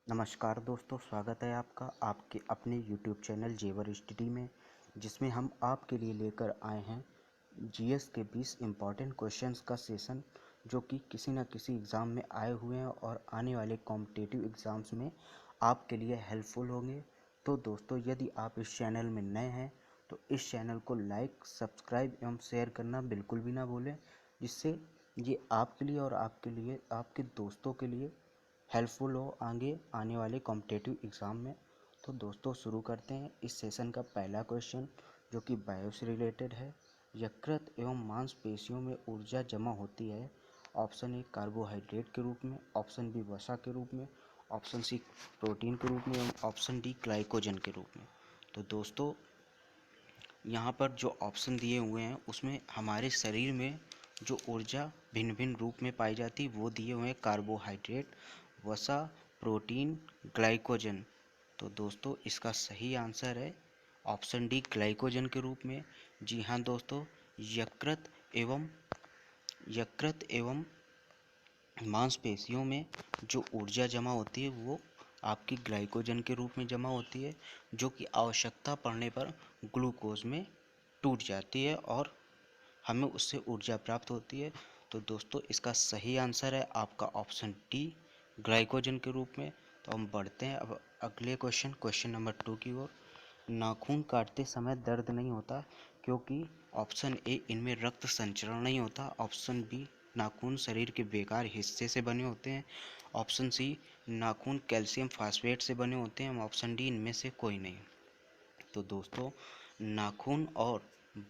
नमस्कार दोस्तों, स्वागत है आपका आपके अपने YouTube चैनल जेवर स्टडी में, जिसमें हम आपके लिए लेकर आए हैं जीएस के 20 इम्पॉर्टेंट क्वेश्चंस का सेशन, जो कि किसी न किसी एग्ज़ाम में आए हुए हैं और आने वाले कॉम्पिटिटिव एग्ज़ाम्स में आपके लिए हेल्पफुल होंगे। तो दोस्तों, यदि आप इस चैनल में नए हैं तो इस चैनल को लाइक, सब्सक्राइब एवं शेयर करना बिल्कुल भी ना भूलें, जिससे ये आपके लिए और आपके लिए आपके दोस्तों के लिए हेल्पफुल हो आगे आने वाले कॉम्पिटिटिव एग्ज़ाम में। तो दोस्तों, शुरू करते हैं इस सेशन का पहला क्वेश्चन, जो कि बायो से रिलेटेड है। यकृत एवं मांसपेशियों में ऊर्जा जमा होती है। ऑप्शन ए कार्बोहाइड्रेट के रूप में, ऑप्शन बी वसा के रूप में, ऑप्शन सी प्रोटीन के रूप में एवं ऑप्शन डी ग्लाइकोजन के रूप में। तो दोस्तों, यहाँ पर जो ऑप्शन दिए हुए हैं उसमें हमारे शरीर में जो ऊर्जा भिन्न भिन्न रूप में पाई जाती है वो दिए हुए हैं कार्बोहाइड्रेट, वसा, प्रोटीन, ग्लाइकोजन। तो दोस्तों, इसका सही आंसर है ऑप्शन डी ग्लाइकोजन के रूप में। जी हाँ दोस्तों, यकृत एवं यकृत एवं मांसपेशियों में जो ऊर्जा जमा होती है वो आपकी ग्लाइकोजन के रूप में जमा होती है, जो कि आवश्यकता पड़ने पर ग्लूकोज में टूट जाती है और हमें उससे ऊर्जा प्राप्त होती है। तो दोस्तों, इसका सही आंसर है आपका ऑप्शन डी ग्लाइकोजन के रूप में। तो हम बढ़ते हैं अब अगले क्वेश्चन नंबर 2 की ओर। नाखून काटते समय दर्द नहीं होता क्योंकि ऑप्शन ए इनमें रक्त संचरण नहीं होता, ऑप्शन बी नाखून शरीर के बेकार हिस्से से बने होते हैं, ऑप्शन सी नाखून कैल्शियम फास्फेट से बने होते हैं, ऑप्शन डी इनमें से कोई नहीं। तो दोस्तों, नाखून और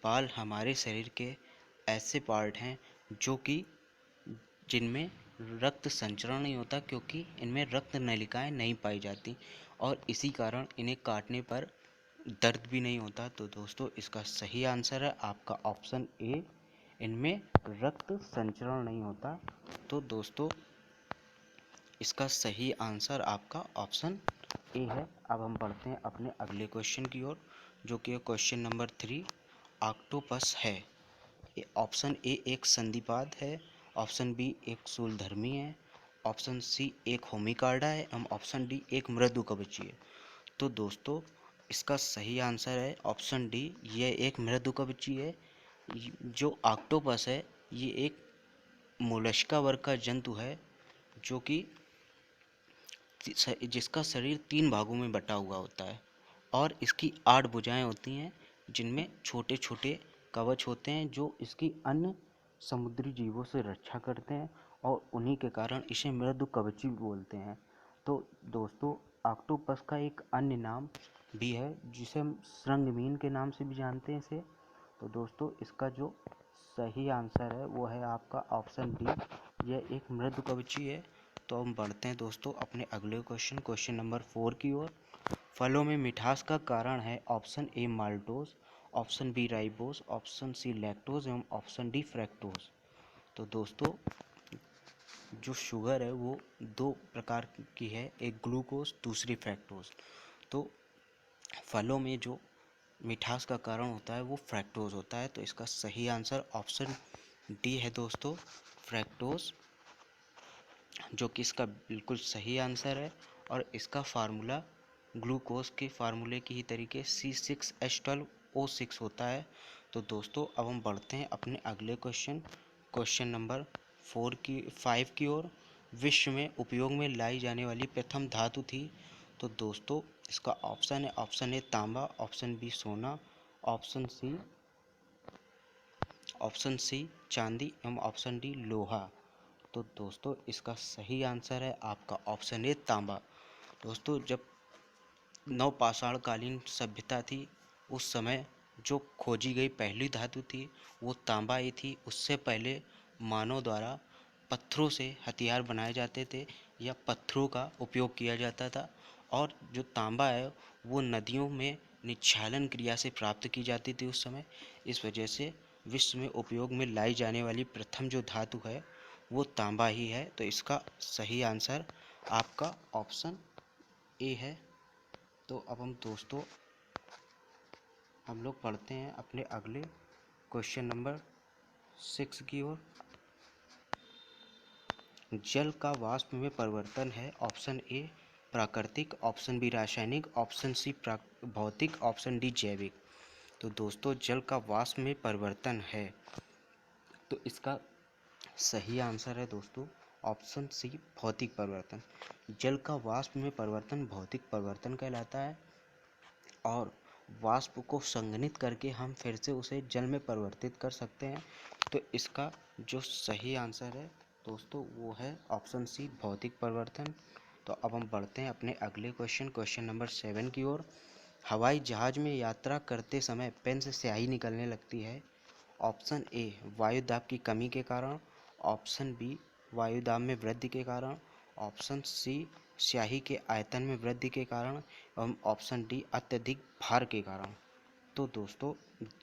बाल हमारे शरीर के ऐसे पार्ट हैं जो कि जिनमें रक्त संचरण नहीं होता, क्योंकि इनमें रक्त नलिकाएं नहीं पाई जाती और इसी कारण इन्हें काटने पर दर्द भी नहीं होता। तो दोस्तों, इसका सही आंसर है आपका ऑप्शन ए, इनमें रक्त संचरण नहीं होता। तो दोस्तों, इसका सही आंसर आपका ऑप्शन ए है। अब हम बढ़ते हैं अपने अगले क्वेश्चन की ओर, जो कि क्वेश्चन नंबर 3। ऑक्टोपस है। ऑप्शन ए एक संधिपाद है, ऑप्शन बी एक शूलधर्मी है, ऑप्शन सी एक होमिकार्डा है एवं ऑप्शन डी एक मृदुकवची है। तो दोस्तों, इसका सही आंसर है ऑप्शन डी, यह एक मृदुकवची है। जो ऑक्टोपस है ये एक मोलस्का वर्ग का जंतु है, जो कि जिसका शरीर 3 भागों में बटा हुआ होता है और इसकी 8 भुजाएं होती हैं, जिनमें छोटे छोटे कवच होते हैं जो इसकी अन्य समुद्री जीवों से रक्षा करते हैं और उन्हीं के कारण इसे मृदुकवची बोलते हैं। तो दोस्तों, ऑक्टोपस का एक अन्य नाम भी है जिसे हम श्रृंगमीन के नाम से भी जानते हैं इसे। तो दोस्तों, इसका जो सही आंसर है वो है आपका ऑप्शन डी, यह एक मृदुकवची है। तो हम बढ़ते हैं दोस्तों अपने अगले क्वेश्चन नंबर 4 की ओर। फलों में मिठास का कारण है option A maltose, option B ribose, option C lactose एवं ऑप्शन डी फ्रैक्टोज। तो दोस्तों, जो शुगर है वो 2 प्रकार की है, एक ग्लूकोज दूसरी फ्रैक्टोज। तो फलों में जो मिठास का कारण होता है वो फ्रैक्टोज होता है। तो इसका सही आंसर ऑप्शन डी है दोस्तों, फ्रैक्टोज, जो कि इसका बिल्कुल सही आंसर है। और इसका फार्मूला ग्लूकोज के फार्मूले की ही तरीके C6H12O6 होता है। तो दोस्तों, अब हम बढ़ते हैं अपने अगले क्वेश्चन नंबर 5 की ओर। विश्व में उपयोग में लाई जाने वाली प्रथम धातु थी। तो दोस्तों, इसका ऑप्शन ए तांबा, ऑप्शन बी सोना, ऑप्शन सी चांदी एवं ऑप्शन डी लोहा। तो दोस्तों, इसका सही आंसर है आपका ऑप्शन ए तांबा। दोस्तों, जब नवपाषाण कालीन सभ्यता थी उस समय जो खोजी गई पहली धातु थी वो तांबा ही थी। उससे पहले मानव द्वारा पत्थरों से हथियार बनाए जाते थे या पत्थरों का उपयोग किया जाता था, और जो तांबा है वो नदियों में निक्षालन क्रिया से प्राप्त की जाती थी उस समय। इस वजह से विश्व में उपयोग में लाई जाने वाली प्रथम जो धातु है वो तांबा ही है। तो इसका सही आंसर आपका ऑप्शन ए है। तो अब हम लोग पढ़ते हैं अपने अगले क्वेश्चन नंबर 6 की ओर। जल का वाष्प में परिवर्तन है ऑप्शन ए प्राकृतिक, ऑप्शन बी रासायनिक, ऑप्शन सी भौतिक, ऑप्शन डी जैविक। तो दोस्तों जल का वाष्प में परिवर्तन है, तो इसका सही आंसर है दोस्तों ऑप्शन सी भौतिक परिवर्तन। जल का वाष्प में परिवर्तन भौतिक परिवर्तन कहलाता है और वाष्प को संघनित करके हम फिर से उसे जल में परिवर्तित कर सकते हैं। तो इसका जो सही आंसर है दोस्तों वो है ऑप्शन सी भौतिक परिवर्तन। तो अब हम बढ़ते हैं अपने अगले क्वेश्चन नंबर 7 की ओर। हवाई जहाज में यात्रा करते समय पेन से स्याही निकलने लगती है। ऑप्शन ए वायु दाब की कमी के कारण, ऑप्शन बी वायु दाब में वृद्धि के कारण, ऑप्शन सी स्याही के आयतन में वृद्धि के कारण एवं ऑप्शन डी अत्यधिक भार के कारण। तो दोस्तों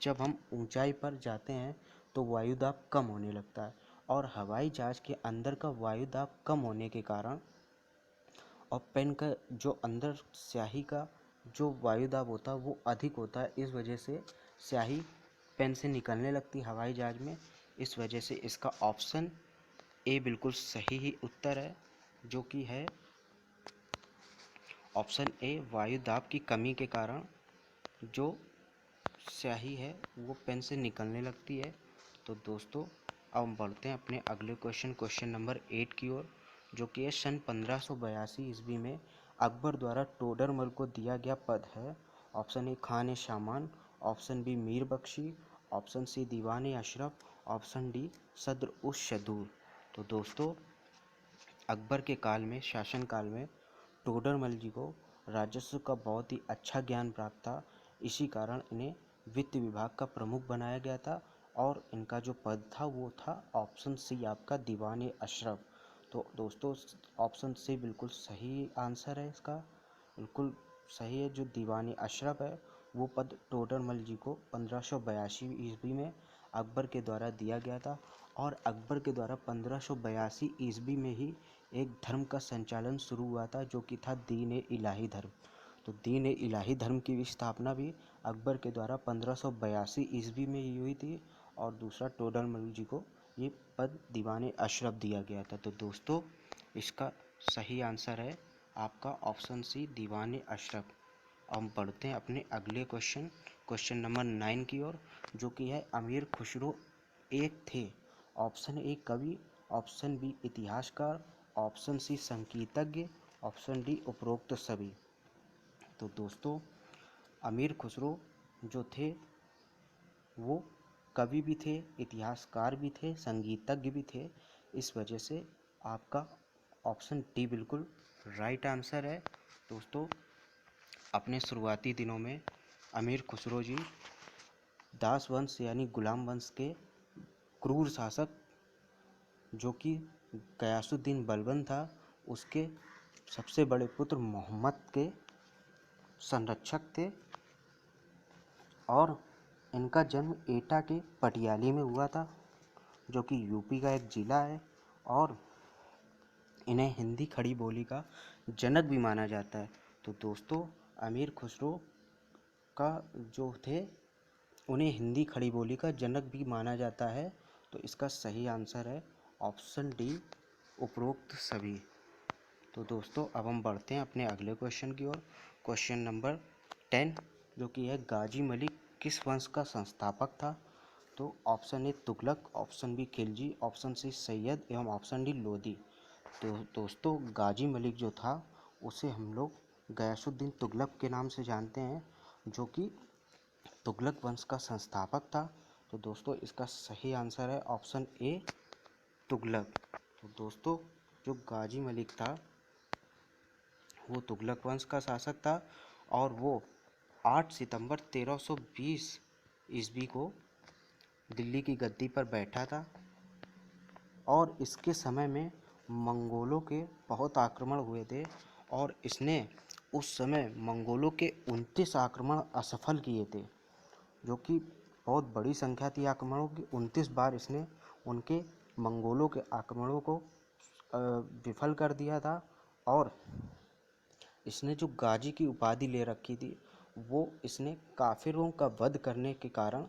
जब हम ऊंचाई पर जाते हैं तो वायु दाब कम होने लगता है और हवाई जहाज के अंदर का वायु दाब कम होने के कारण और पेन का जो अंदर स्याही का जो वायु दाब होता है वो अधिक होता है। इस वजह से स्याही पेन से निकलने लगती है हवाई जहाज में। इस वजह से इसका ऑप्शन ए बिल्कुल सही ही उत्तर है, जो कि है ऑप्शन ए वायु दाब की कमी के कारण जो स्याही है वो पेन से निकलने लगती है। तो दोस्तों अब हम बढ़ते हैं अपने अगले क्वेश्चन नंबर 8 की ओर, जो कि है सन 1582 ईस्वी में अकबर द्वारा टोडरमल को दिया गया पद है। Option A Khan Saman, option B Mir Bakhshi, option C Diwan Ashraf, option D Sadr us Sudur. तो दोस्तों अकबर के काल में शासन काल में टोडरमल जी को राजस्व का बहुत ही अच्छा ज्ञान प्राप्त था। इसी कारण इन्हें वित्त विभाग का प्रमुख बनाया गया था और इनका जो पद था वो था ऑप्शन सी आपका दीवान अशरफ। तो दोस्तों ऑप्शन सी बिल्कुल सही आंसर है, इसका बिल्कुल सही है। जो दीवान अशरफ है वो पद टोडरमल जी को 1582 ईस्वी में अकबर के द्वारा दिया गया था और अकबर के द्वारा 1582 ईस्वी में ही एक धर्म का संचालन शुरू हुआ था जो कि था दीन इलाही धर्म। तो दीन इलाही धर्म की स्थापना भी अकबर के द्वारा 1582 ईस्वी में ही हुई थी और दूसरा टोडरमल जी को ये पद दीवान अशरफ दिया गया था। तो दोस्तों इसका सही आंसर है आपका ऑप्शन सी दीवान अशरफ। हम पढ़ते हैं अपने अगले क्वेश्चन नंबर 9 की ओर, जो कि है अमीर खुसरो एक थे। ऑप्शन ए कवि, ऑप्शन बी इतिहासकार, ऑप्शन सी संगीतज्ञ, ऑप्शन डी उपरोक्त सभी। तो दोस्तों अमीर खुसरो जो थे वो कवि भी थे, इतिहासकार भी थे, संगीतज्ञ भी थे। इस वजह से आपका ऑप्शन डी बिल्कुल राइट आंसर है। दोस्तों अपने शुरुआती दिनों में अमीर खुसरो जी दास वंश यानी गुलाम वंश के क्रूर शासक जो कि गयासुद्दीन बलबन था उसके सबसे बड़े पुत्र मोहम्मद के संरक्षक थे और इनका जन्म एटा के पटियाली में हुआ था जो कि यूपी का एक ज़िला है और इन्हें हिंदी खड़ी बोली का जनक भी माना जाता है। तो दोस्तों अमीर खुसरो का जो थे उन्हें हिंदी खड़ी बोली का जनक भी माना जाता है। तो इसका सही आंसर है ऑप्शन डी उपरोक्त सभी। तो दोस्तों अब हम बढ़ते हैं अपने अगले क्वेश्चन की ओर। क्वेश्चन नंबर 10 जो कि है गाजी मलिक किस वंश का संस्थापक था। तो option A Tughlaq, option B Khilji, option C Sayyid एवं ऑप्शन डी लोदी। तो दोस्तों गाजी मलिक जो था उसे हम लोग गयासुद्दीन तुगलक के नाम से जानते हैं जो कि तुगलक वंश का संस्थापक था। तो दोस्तों इसका सही आंसर है ऑप्शन ए तुगलक। तो दोस्तों जो गाजी मलिक था वो तुगलक वंश का शासक था और वो 8 सितंबर 1320 ईस्वी को दिल्ली की गद्दी पर बैठा था और इसके समय में मंगोलों के बहुत आक्रमण हुए थे और इसने उस समय मंगोलों के 29 आक्रमण असफल किए थे जो कि बहुत बड़ी संख्या थी आक्रमणों की। 29 बार इसने उनके मंगोलों के आक्रमणों को विफल कर दिया था और इसने जो गाजी की उपाधि ले रखी थी वो इसने काफिरों का वध करने के कारण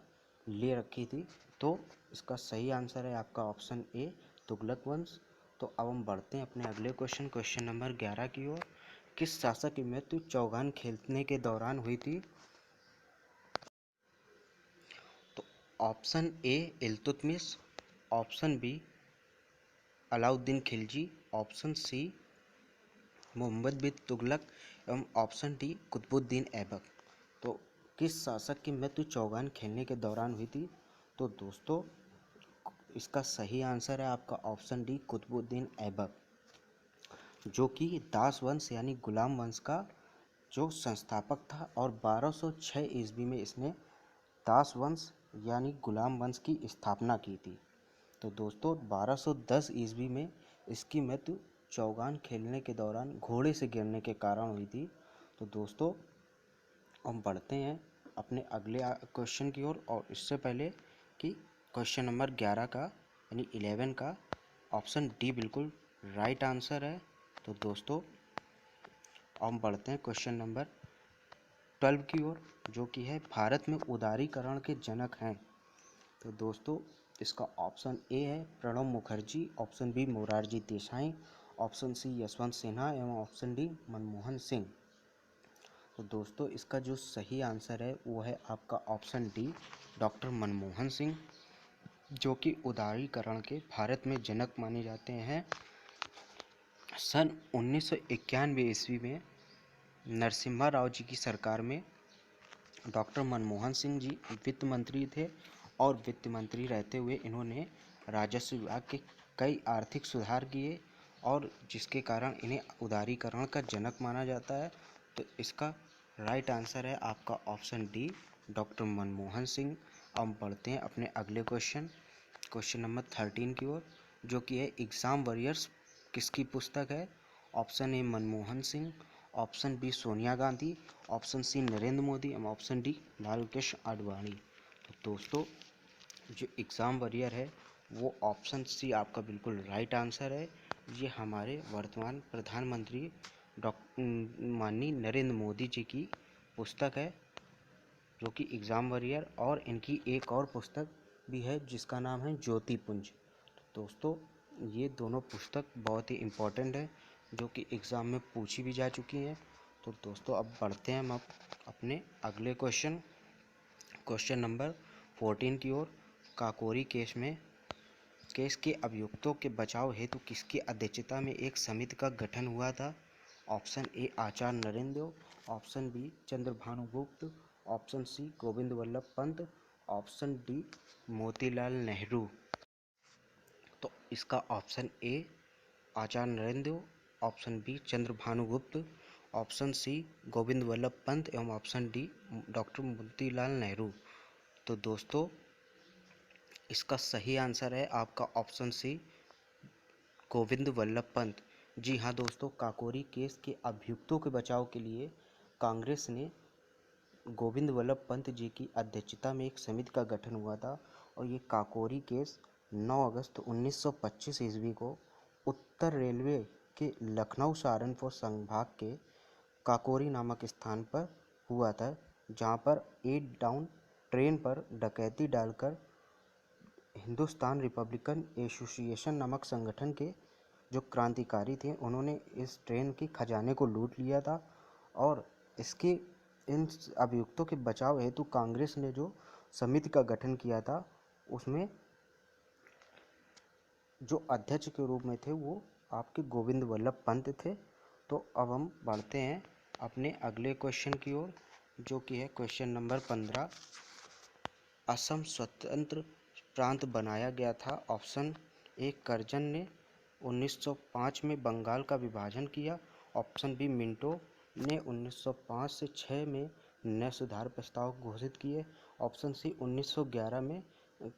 ले रखी थी। तो इसका सही आंसर है आपका ऑप्शन ए तुगलक वंश। तो अब हम बढ़ते हैं अपने अगले क्वेश्चन नंबर 11 की ओर, किस शासक की मृत्यु चौगान खेलने के दौरान हुई थी? तो option A Iltutmish, option B Alauddin Khilji, option C Mohammad bin Tughlaq एवं ऑप्शन डी कुतुबुद्दीन ऐबक। तो किस शासक की मृत्यु चौगान खेलने के दौरान हुई थी? तो दोस्तों इसका सही आंसर है आपका ऑप्शन डी कुतुबुद्दीन ऐबक, जो कि दास वंश यानी गुलाम वंश का जो संस्थापक था और 1206 ईस्वी में इसने दास वंश यानी गुलाम वंश की स्थापना की थी। तो दोस्तों 1210 ईस्वी में इसकी मृत्यु चौगान खेलने के दौरान घोड़े से गिरने के कारण हुई थी। तो दोस्तों हम बढ़ते हैं अपने अगले क्वेश्चन की ओर, और इससे पहले कि क्वेश्चन नंबर 11 का यानी 11 का ऑप्शन डी बिल्कुल राइट आंसर है। तो दोस्तों हम बढ़ते हैं क्वेश्चन नंबर 12 की ओर, जो कि है भारत में उदारीकरण के जनक हैं। तो दोस्तों इसका ऑप्शन ए है Pranab Mukherjee, option B Morarji Desai, option C Yashwant Sinha एवं ऑप्शन डी मनमोहन सिंह। तो दोस्तों इसका जो सही आंसर है वो है आपका option D doctor Manmohan Singh, जो कि उदारीकरण के भारत में जनक माने जाते हैं। सन 1991 ईस्वी में नरसिम्हा राव जी की सरकार में डॉक्टर मनमोहन सिंह जी वित्त मंत्री थे, और वित्त मंत्री रहते हुए इन्होंने राजस्व विभाग के कई आर्थिक सुधार किए, और जिसके कारण इन्हें उदारीकरण का जनक माना जाता है। तो इसका राइट आंसर है आपका option D doctor Manmohan Singh. अब बढ़ते हैं अपने अगले क्वेश्चन नंबर 13 की ओर, जो कि है एग्ज़ाम वॉरियर्स किसकी पुस्तक है? Option A Manmohan Singh, option B Sonia Gandhi, option C Narendra Modi एवं ऑप्शन डी लाल कृष्ण आडवाणी। तो दोस्तों जो एग्ज़ाम वॉरियर है वो ऑप्शन सी आपका बिल्कुल राइट आंसर है। ये हमारे वर्तमान प्रधानमंत्री माननीय नरेंद्र मोदी जी की पुस्तक है, जो कि एग्ज़ाम वॉरियर, और इनकी एक और पुस्तक भी है जिसका नाम है ज्योतिपुंज। तो दोस्तों ये दोनों पुस्तक बहुत ही इम्पोर्टेंट है, जो कि एग्ज़ाम में पूछी भी जा चुकी हैं। तो दोस्तों अब बढ़ते हैं हम अपने अगले क्वेश्चन नंबर 14 की ओर। काकोरी केस के अभियुक्तों के बचाव हेतु किसकी अध्यक्षता में एक समिति का गठन हुआ था? Option A Acharya Narendra Dev, option B Chandrabhanu Gupta, option C Govind Vallabh Pant, option D Motilal Nehru. तो इसका option A Acharya Narendra Dev, option B Chandrabhanu Gupta, option C Govind Vallabh Pant एवं option D doctor Motilal Nehru. तो दोस्तों इसका सही आंसर है आपका ऑप्शन सी गोविंद वल्लभ पंत। जी हाँ दोस्तों, काकोरी केस के अभियुक्तों के बचाव के लिए कांग्रेस ने गोविंद वल्लभ पंत जी की अध्यक्षता में एक समिति का गठन हुआ था, और ये काकोरी केस 9 अगस्त 1925 ईस्वी को उत्तर रेलवे के लखनऊ सहारनपुर संभाग के काकोरी नामक स्थान पर हुआ था, जहाँ पर 8 डाउन ट्रेन पर डकैती डालकर हिंदुस्तान रिपब्लिकन एसोसिएशन नामक संगठन के जो क्रांतिकारी थे उन्होंने इस ट्रेन के खजाने को लूट लिया था। और इसके इन अभियुक्तों के बचाव हेतु कांग्रेस ने जो समिति का गठन किया था उसमें जो अध्यक्ष के रूप में थे वो आपके गोविंद वल्लभ पंत थे। तो अब हम बढ़ते हैं अपने अगले क्वेश्चन की ओर, जो कि है क्वेश्चन नंबर 15। असम स्वतंत्र प्रांत बनाया गया था। ऑप्शन ए करजन ने 1905 में बंगाल का विभाजन किया, ऑप्शन बी मिंटो ने 1905 से 6 में नए सुधार प्रस्ताव घोषित किए, ऑप्शन सी 1911 में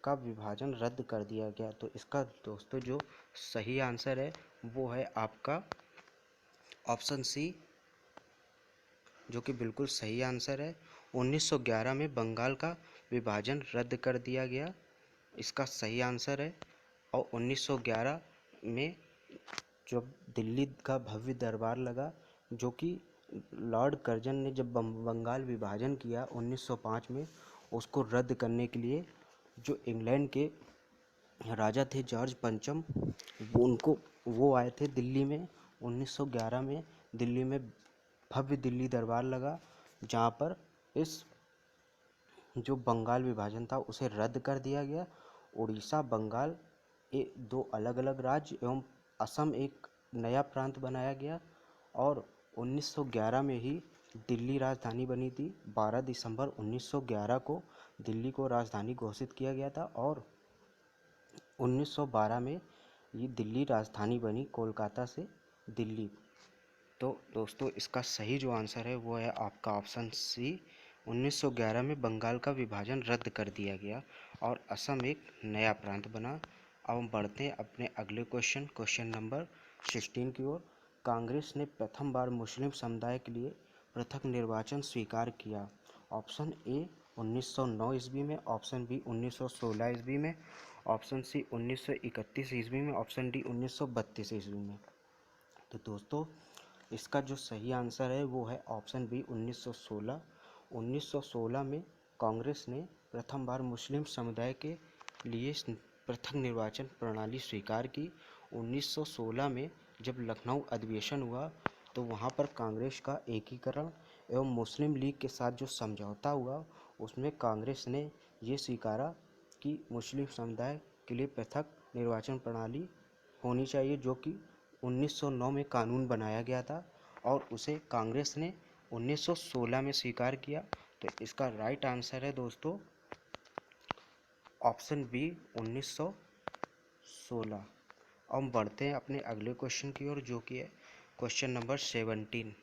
का विभाजन रद्द कर दिया गया। तो इसका दोस्तों जो सही आंसर है वो है आपका ऑप्शन सी, जो कि बिल्कुल सही आंसर है। 1911 में बंगाल का विभाजन रद्द कर दिया गया, इसका सही आंसर है। और 1911 में जब दिल्ली का भव्य दरबार लगा, जो कि लॉर्ड कर्जन ने जब बंगाल विभाजन किया 1905 में, उसको रद्द करने के लिए जो इंग्लैंड के राजा थे जॉर्ज पंचम, वो आए थे दिल्ली में 1911 में दिल्ली में भव्य दिल्ली दरबार लगा, जहाँ पर इस जो बंगाल विभाजन था उसे रद्द कर दिया गया। उड़ीसा, बंगाल दो अलग अलग राज्य एवं असम एक नया प्रांत बनाया गया और 1911 में ही दिल्ली राजधानी बनी थी। 12 दिसंबर 1911 को दिल्ली को राजधानी घोषित किया गया था और 1912 में ये दिल्ली राजधानी बनी कोलकाता से दिल्ली। तो दोस्तों इसका सही जो आंसर है वो है आपका ऑप्शन सी। 1911 में बंगाल का विभाजन रद्द कर दिया गया और असम एक नया प्रांत बना। अब हम बढ़ते हैं अपने अगले क्वेश्चन नंबर 16 की ओर। कांग्रेस ने प्रथम बार मुस्लिम समुदाय के लिए पृथक निर्वाचन स्वीकार किया। ऑप्शन ए 1909 ईस्वी में, ऑप्शन बी 1916 ईस्वी में, ऑप्शन सी 1931 ईस्वी में, ऑप्शन डी 1932 ईस्वी में। तो दोस्तों इसका जो सही आंसर है वो है ऑप्शन बी 1916। 1916 में कांग्रेस ने प्रथम बार मुस्लिम समुदाय के लिए पृथक निर्वाचन प्रणाली स्वीकार की। 1916 में जब लखनऊ अधिवेशन हुआ तो वहाँ पर कांग्रेस का एकीकरण एवं मुस्लिम लीग के साथ जो समझौता हुआ उसमें कांग्रेस ने ये स्वीकारा कि मुस्लिम समुदाय के लिए पृथक निर्वाचन प्रणाली होनी चाहिए, जो कि 1909 में कानून बनाया गया था और उसे कांग्रेस ने 1916 में स्वीकार किया। तो इसका राइट आंसर है दोस्तों ऑप्शन बी 1916। अब हम बढ़ते हैं अपने अगले क्वेश्चन की ओर, जो कि है क्वेश्चन नंबर 17।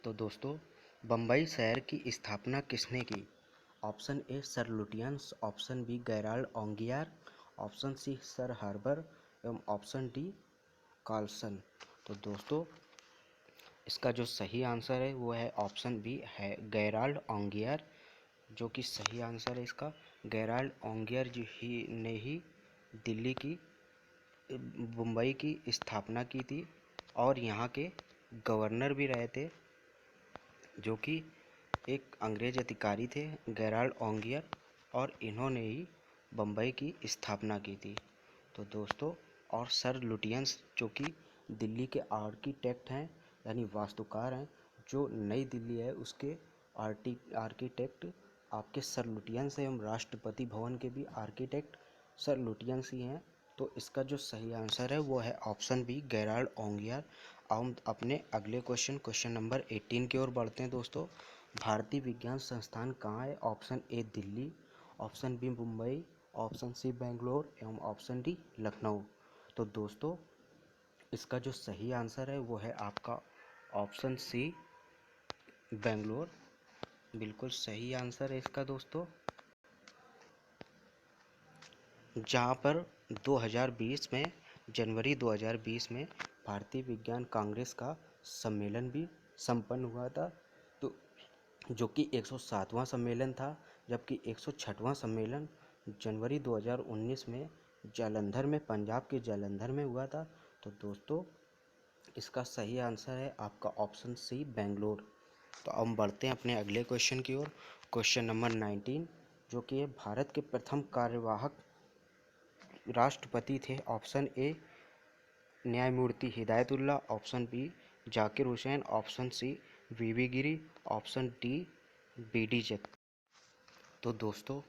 तो दोस्तों बम्बई शहर की स्थापना किसने की? Option A sir Lutyens, option B Gerald Aungier, option C sir Harbour एवं ऑप्शन डी कार्लसन। तो दोस्तों इसका जो सही आंसर है वो है ऑप्शन बी है गेराल्ड ओंगियार, जो कि सही आंसर है इसका। गेराल्ड ओंगियार जी ही ने ही दिल्ली की मुंबई की स्थापना की थी और यहाँ के गवर्नर भी रहे थे, जो कि एक अंग्रेज अधिकारी थे गेराल्ड ओंगियर, और इन्होंने ही बम्बई की स्थापना की थी। तो दोस्तों और सर लुटियंस जो कि दिल्ली के आर्किटेक्ट हैं यानी वास्तुकार हैं, जो नई दिल्ली है उसके आर्किटेक्ट आपके सर लुटियंस एवं राष्ट्रपति भवन के भी आर्किटेक्ट सर लुटियंस ही हैं। तो इसका जो सही आंसर है वो है ऑप्शन बी गेराल्ड ओंगियर। हम अपने अगले क्वेश्चन नंबर 18 की ओर बढ़ते हैं दोस्तों। भारतीय विज्ञान संस्थान कहाँ है? Option A Delhi, option B Mumbai, option C Bangalore एवं ऑप्शन डी लखनऊ। तो दोस्तों इसका जो सही आंसर है वो है आपका ऑप्शन सी बेंगलोर। बिल्कुल सही आंसर है इसका दोस्तों, जहाँ पर 2020 में जनवरी 2020 में भारतीय विज्ञान कांग्रेस का सम्मेलन भी संपन्न हुआ था, तो जो कि 107वां सम्मेलन था, जबकि 106वां सम्मेलन जनवरी 2019 में जालंधर में, पंजाब के जालंधर में हुआ था। तो दोस्तों इसका सही आंसर है आपका ऑप्शन सी बेंगलोर। तो अब हम बढ़ते हैं अपने अगले क्वेश्चन की ओर, क्वेश्चन नंबर 19, जो कि है भारत के प्रथम कार्यवाहक राष्ट्रपति थे। ऑप्शन ए न्यायमूर्ति Hidayatullah, option B Zakir Hussain, option C VV Giri, option D BD Jatti. तो दोस्तों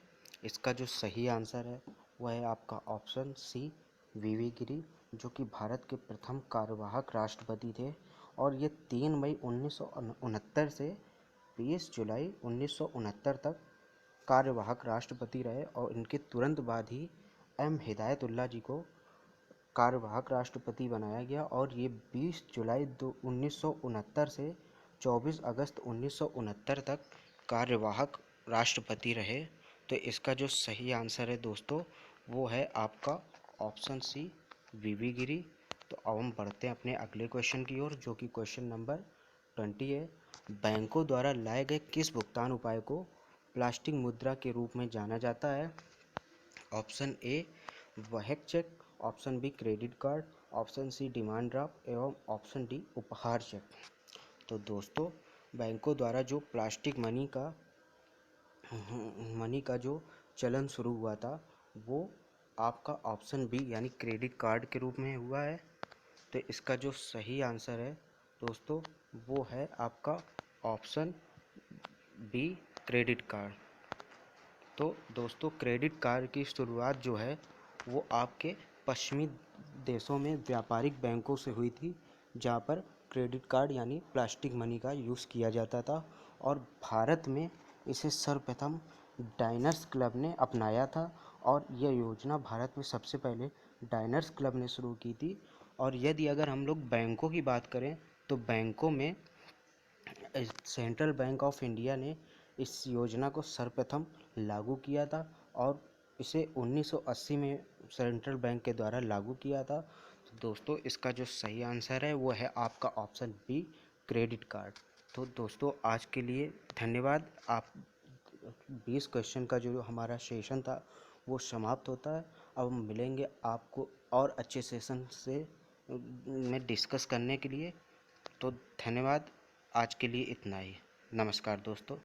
इसका जो सही आंसर है वह है आपका ऑप्शन सी वीवी गिरी, जो कि भारत के प्रथम कार्यवाहक राष्ट्रपति थे और ये 3 मई 1969 से 20 जुलाई 1969 तक कार्यवाहक राष्ट्रपति रहे और इनके तुरंत बाद ही एम हिदायतुल्ला जी को कार्यवाहक राष्ट्रपति बनाया गया और ये 20 जुलाई 1969 से 24 अगस्त 1969 तक कार्यवाहक राष्ट्रपति रहे। तो इसका जो सही आंसर है दोस्तों वो है आपका ऑप्शन सी वीवी गिरी। तो अब हम बढ़ते हैं अपने अगले क्वेश्चन की ओर, जो कि क्वेश्चन नंबर 20 है। बैंकों द्वारा लाए गए किस भुगतान उपाय को प्लास्टिक मुद्रा के रूप में जाना जाता है? ऑप्शन ए वहक cheque, option B credit card, option C demand draft एवं ऑप्शन डी उपहार चेक। तो दोस्तों बैंकों द्वारा जो प्लास्टिक मनी का जो चलन शुरू हुआ था वो आपका ऑप्शन बी यानी क्रेडिट कार्ड के रूप में हुआ है। तो इसका जो सही आंसर है दोस्तों वो है आपका ऑप्शन बी, क्रेडिट कार्ड। तो दोस्तों क्रेडिट कार्ड की शुरुआत जो है वो आपके पश्चिमी देशों में व्यापारिक बैंकों से हुई थी, जहाँ पर क्रेडिट कार्ड यानी प्लास्टिक मनी का यूज़ किया जाता था। और भारत में इसे सर्वप्रथम डाइनर्स क्लब ने अपनाया था, और यह योजना भारत में सबसे पहले डाइनर्स क्लब ने शुरू की थी। और यदि अगर हम लोग बैंकों की बात करें तो बैंकों में सेंट्रल बैंक ऑफ इंडिया ने इस योजना को सर्वप्रथम लागू किया था, और इसे 1980 में सेंट्रल बैंक के द्वारा लागू किया था। तो दोस्तों इसका जो सही आंसर है वो है आपका ऑप्शन बी, क्रेडिट कार्ड। तो दोस्तों आज के लिए धन्यवाद। आप 20 क्वेश्चन का जो हमारा सेशन था वो समाप्त होता है। अब हम मिलेंगे आपको और अच्छे सेशन से में डिस्कस करने के लिए। तो धन्यवाद, आज के लिए इतना ही। नमस्कार दोस्तों।